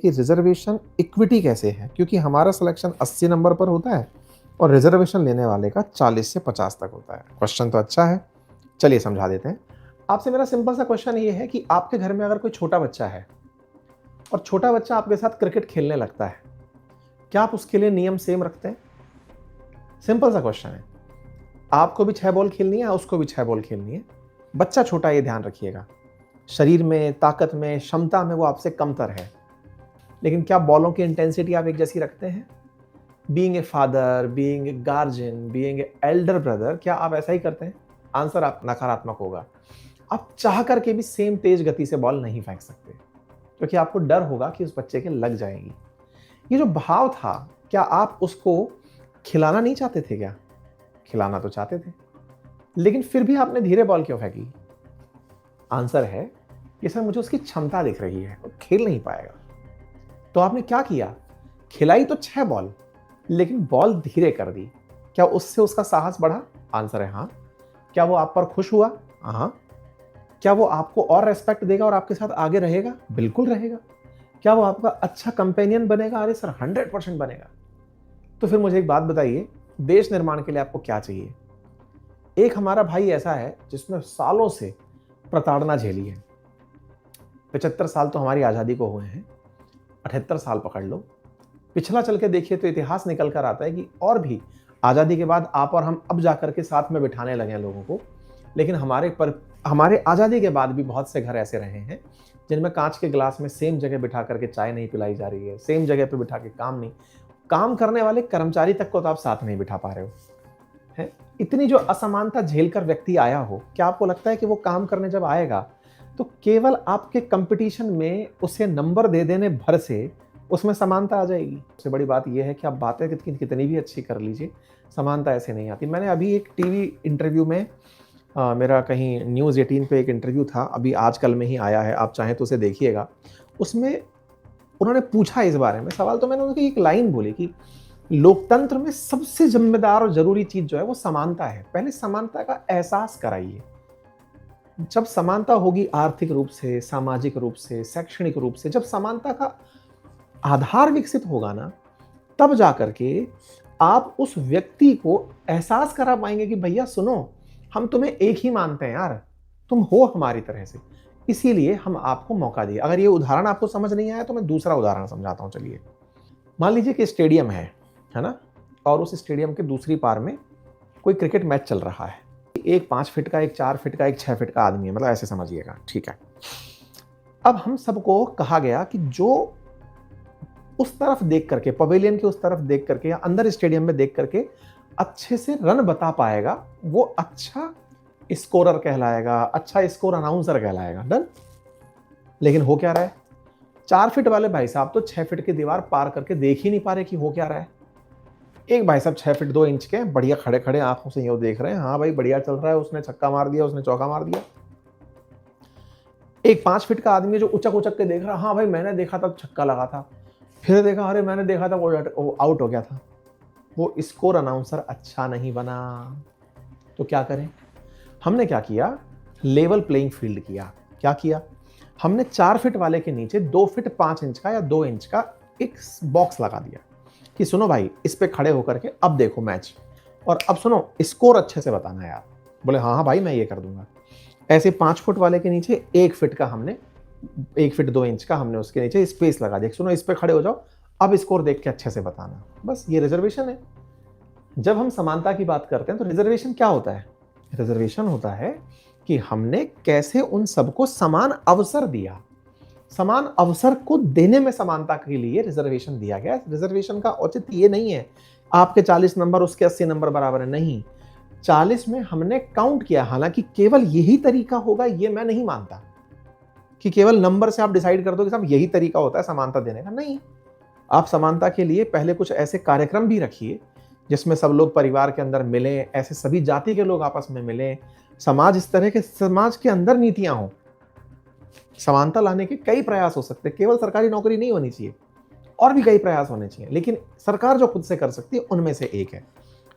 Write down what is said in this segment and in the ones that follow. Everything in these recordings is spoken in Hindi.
कि रिजर्वेशन इक्विटी कैसे है, क्योंकि हमारा सिलेक्शन 80 नंबर पर होता है और रिजर्वेशन लेने वाले का 40 से 50 तक होता है। क्वेश्चन तो अच्छा है, चलिए समझा देते हैं। आपसे मेरा सिंपल सा क्वेश्चन ये है कि आपके घर में अगर कोई छोटा बच्चा है और छोटा बच्चा आपके साथ क्रिकेट खेलने लगता है, क्या आप उसके लिए नियम सेम रखते हैं? सिंपल सा क्वेश्चन है। आपको भी 6 बॉल खेलनी है, उसको भी 6 बॉल खेलनी है। बच्चा छोटा, ये ध्यान रखिएगा। शरीर में, ताकत में, क्षमता में वो आपसे कमतर है, लेकिन क्या बॉलों की इंटेंसिटी आप एक जैसी रखते हैं? Being a father, being a guardian, being a Elder brother, क्या आप ऐसा ही करते हैं? आंसर आप नकारात्मक होगा। आप चाह करके भी सेम तेज गति से बॉल नहीं फेंक सकते, क्योंकि आपको डर होगा कि उस बच्चे के लग जाएगी। ये जो भाव था, क्या आप उसको खिलाना नहीं चाहते थे क्या? खिलाना तो चाहते थे, लेकिन फिर भी आपने धीरे बॉल क्यों फेंकी? आंसर है कि सर मुझे उसकी क्षमता दिख रही है, वो खेल नहीं पाएगा। तो आपने क्या किया? खिलाई तो 6 बॉल, लेकिन बॉल धीरे कर दी। क्या उससे उसका साहस बढ़ा? आंसर है हाँ। क्या वो आप पर खुश हुआ? हाँ। क्या वो आपको और रेस्पेक्ट देगा और आपके साथ आगे रहेगा? बिल्कुल रहेगा। क्या वो आपका अच्छा कंपेनियन बनेगा? अरे सर 100% बनेगा। तो फिर मुझे एक बात बताइए, देश निर्माण के लिए आपको क्या चाहिए? एक हमारा भाई ऐसा है जिसने सालों से प्रताड़ना झेली है। 75 साल तो हमारी आज़ादी को हुए हैं, 78 साल पकड़ लो। पिछला चल के देखिए तो इतिहास निकल कर आता है कि और भी आज़ादी के बाद आप और हम अब जाकर के साथ में बिठाने लगे हैं लोगों को। लेकिन हमारे आज़ादी के बाद भी बहुत से घर ऐसे रहे हैं जिनमें कांच के गिलास में सेम जगह बिठा करके चाय नहीं पिलाई जा रही है, सेम जगह पे बिठा के काम करने वाले कर्मचारी तक को तो आप साथ नहीं बिठा पा रहे हो। है इतनी जो असमानता झेल कर व्यक्ति आया हो, क्या आपको लगता है कि वो काम करने जब आएगा तो केवल आपके कंपटीशन में उसे नंबर दे देने भर से उसमें समानता आ जाएगी? सबसे बड़ी बात यह है कि आप बातें कितनी भी अच्छी कर लीजिए, समानता ऐसे नहीं आती। मैंने अभी एक टीवी इंटरव्यू में मेरा कहीं न्यूज़ 18 पे एक इंटरव्यू था, अभी आजकल में ही आया है, आप चाहें तो उसे देखिएगा। उसमें उन्होंने पूछा इस बारे में सवाल, तो मैंने उनकी एक लाइन बोली कि लोकतंत्र में सबसे जिम्मेदार और जरूरी चीज जो है वो समानता है। पहले समानता का एहसास कराइए। जब समानता होगी आर्थिक रूप से, सामाजिक रूप से, शैक्षणिक रूप से, जब समानता का आधार विकसित होगा ना, तब जाकर के आप उस व्यक्ति को एहसास करा पाएंगे कि भैया सुनो, हम तुम्हें एक ही मानते हैं यार, तुम हो हमारी तरह से, इसीलिए हम आपको मौका दिए। अगर ये उदाहरण आपको समझ नहीं आया तो मैं दूसरा उदाहरण समझाता हूं। चलिए, मान लीजिए कि स्टेडियम है ना, और उस स्टेडियम के दूसरी पार में कोई क्रिकेट मैच चल रहा है। एक 5 फीट का, एक 4 फीट का, एक 6 फीट का आदमी है, मतलब ऐसे समझिएगा, ठीक है। अब हम सबको कहा गया कि जो उस तरफ देख करके, पवेलियन के उस तरफ देख करके या अंदर स्टेडियम में देख करके अच्छे से रन बता पाएगा, वो अच्छा स्कोरर कहलाएगा, अच्छा स्कोर अनाउंसर कहलाएगा। डन। लेकिन हो क्या रहा है? 4 फीट वाले भाई साहब तो 6 फीट की दीवार पार करके देख ही नहीं पा रहे कि हो क्या रहा है। एक भाई साहब 6 फीट 2 इंच के बढ़िया खड़े खड़े आंखों से यूं देख रहे हैं, हाँ भाई बढ़िया चल रहा है, उसने छक्का मार दिया, उसने चौका मार दिया। एक 5 फीट का आदमी जो उचक उचक के देख रहा है, हाँ भाई मैंने देखा था छक्का लगा था, फिर देखा अरे मैंने देखा था वो आउट हो गया था। वो स्कोर अनाउंसर अच्छा नहीं बना। तो क्या करें? हमने क्या किया? लेवल प्लेइंग फील्ड किया। क्या किया? हमने 4 फीट वाले के नीचे 2 फीट 5 इंच का या 2 इंच का एक बॉक्स लगा दिया कि सुनो भाई, इस पे खड़े होकर के अब देखो मैच, और अब सुनो स्कोर अच्छे से बताना यार। बोले हाँ हाँ भाई मैं ये कर दूंगा। ऐसे 5 फुट वाले के नीचे 1 फीट का हमने, 1 फीट 2 इंच का हमने उसके नीचे स्पेस लगा दिया। सुनो इस पे खड़े हो जाओ, अब स्कोर देख के अच्छे से बताना। बस ये रिजर्वेशन है। जब हम समानता की बात करते हैं तो रिजर्वेशन क्या होता है? रिजर्वेशन होता है कि हमने कैसे उन सबको समान अवसर दिया। समान अवसर को देने में समानता के लिए रिजर्वेशन दिया गया। रिजर्वेशन का औचित्य ये नहीं है आपके 40 नंबर उसके 80 नंबर बराबर है, नहीं। 40 में हमने काउंट किया। हालांकि केवल यही तरीका होगा ये मैं नहीं मानता कि केवल नंबर से आप डिसाइड कर दो कि साहब यही तरीका होता है समानता देने का। नहीं, आप समानता के लिए पहले कुछ ऐसे कार्यक्रम भी रखिए जिसमें सब लोग परिवार के अंदर मिलें, ऐसे सभी जाति के लोग आपस में मिलें, समाज इस तरह के, समाज के अंदर नीतियां हों। समानता लाने के कई प्रयास हो सकते हैं, केवल सरकारी नौकरी नहीं होनी चाहिए, और भी कई प्रयास होने चाहिए, लेकिन सरकार जो खुद से कर सकती है उनमें से एक है।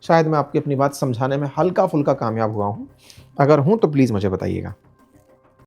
शायद मैं आपकी अपनी बात समझाने में हल्का फुल्का कामयाब हुआ हूं। अगर हूं तो प्लीज मुझे बताइएगा।